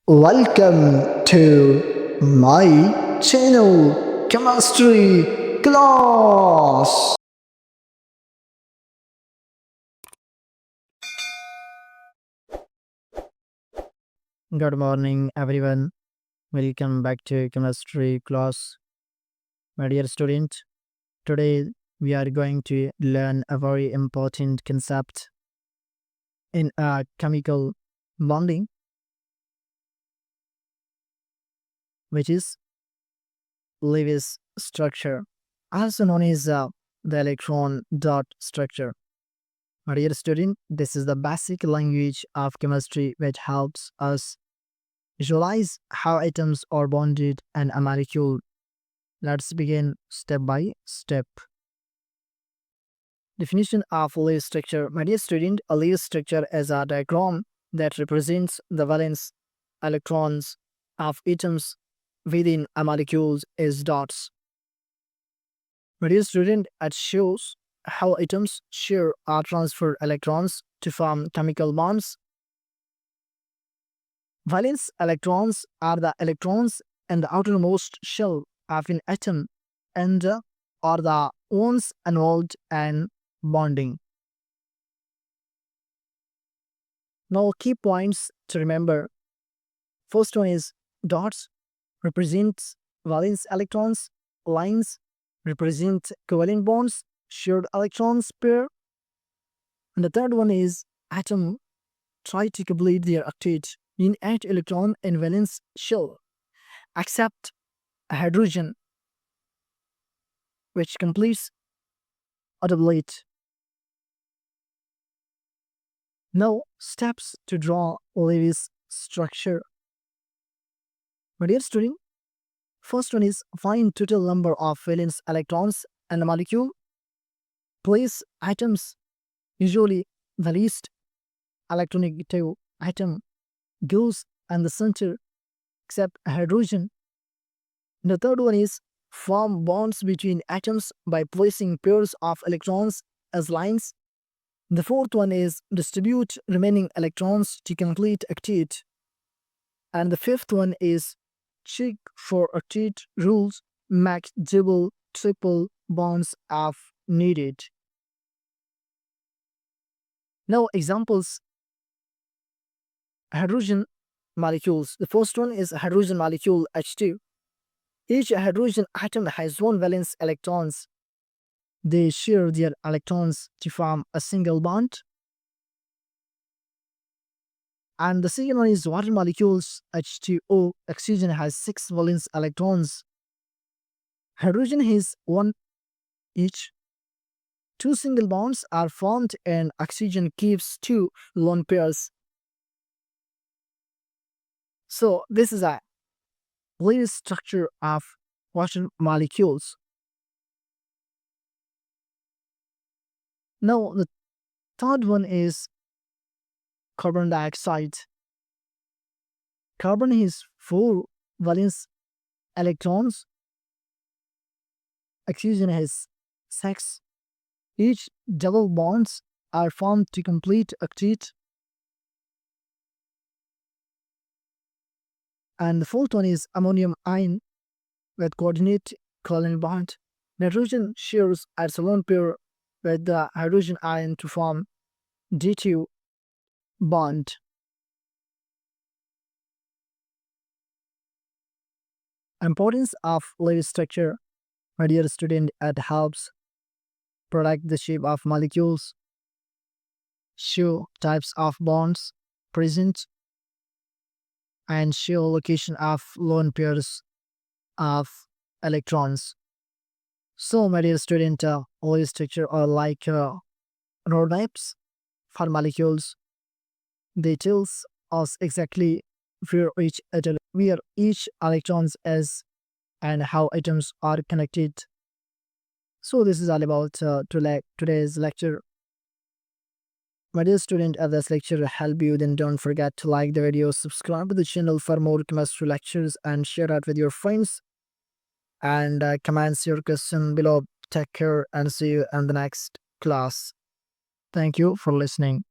Welcome to my channel, Chemistry Class. Good morning, everyone. Welcome back to Chemistry Class, my dear student. Today, we are going to learn a very important concept in chemical bonding, which is Lewis structure, also known as the electron dot structure. My dear student, this is the basic language of chemistry which helps us visualize how atoms are bonded in a molecule. Let's begin step by step. Definition of Lewis structure. My dear student, a Lewis structure is a diagram that represents the valence electrons of atoms within a molecule as dots. My dear student, it shows how atoms share or transfer electrons to form chemical bonds. Valence electrons are the electrons in the outermost shell of an atom and are the ones involved in bonding. Now, key points to remember. First one is dots represents valence electrons, lines represent covalent bonds, shared electrons pair, and the third one is atom try to complete their octet in 8 electron in valence shell, except a hydrogen which completes a doublet. Now, steps to draw Lewis structure. My dear student, first one is find total number of valence electrons in the molecule. Place atoms, usually the least electronegative atom goes in the center except hydrogen. The third one is form bonds between atoms by placing pairs of electrons as lines. The fourth one is distribute remaining electrons to complete octet. And the fifth one is check for octet rules, make double, triple bonds if needed. Now examples. Hydrogen molecules. The first one is hydrogen molecule H2. Each hydrogen atom has one valence electrons. They share their electrons to form a single bond. And the second one is water molecules H2O. Oxygen has 6 valence electrons. Hydrogen has 1 each. 2 single bonds are formed and oxygen keeps 2 lone pairs. So this is a Lewis structure of water molecules. Now the third one is carbon dioxide. Carbon has 4 valence electrons. Oxygen has 6. Each double bonds are formed to complete octet. And the fourth one is ammonium ion with coordinate covalent bond. Nitrogen shares its lone pair with the hydrogen ion to form D2 bond. Importance of Lewis structure. My dear student, it helps predict the shape of molecules, show types of bonds present, and show location of lone pairs of electrons. So, my dear student, Lewis structure are like roadmaps for molecules. They tell us exactly where each electrons is and how atoms are connected. So this is all about today's lecture. My dear student, if this lecture helped you, then don't forget to like the video, subscribe to the channel for more chemistry lectures, and share it with your friends. And comment your question below. Take care and see you in the next class. Thank you for listening.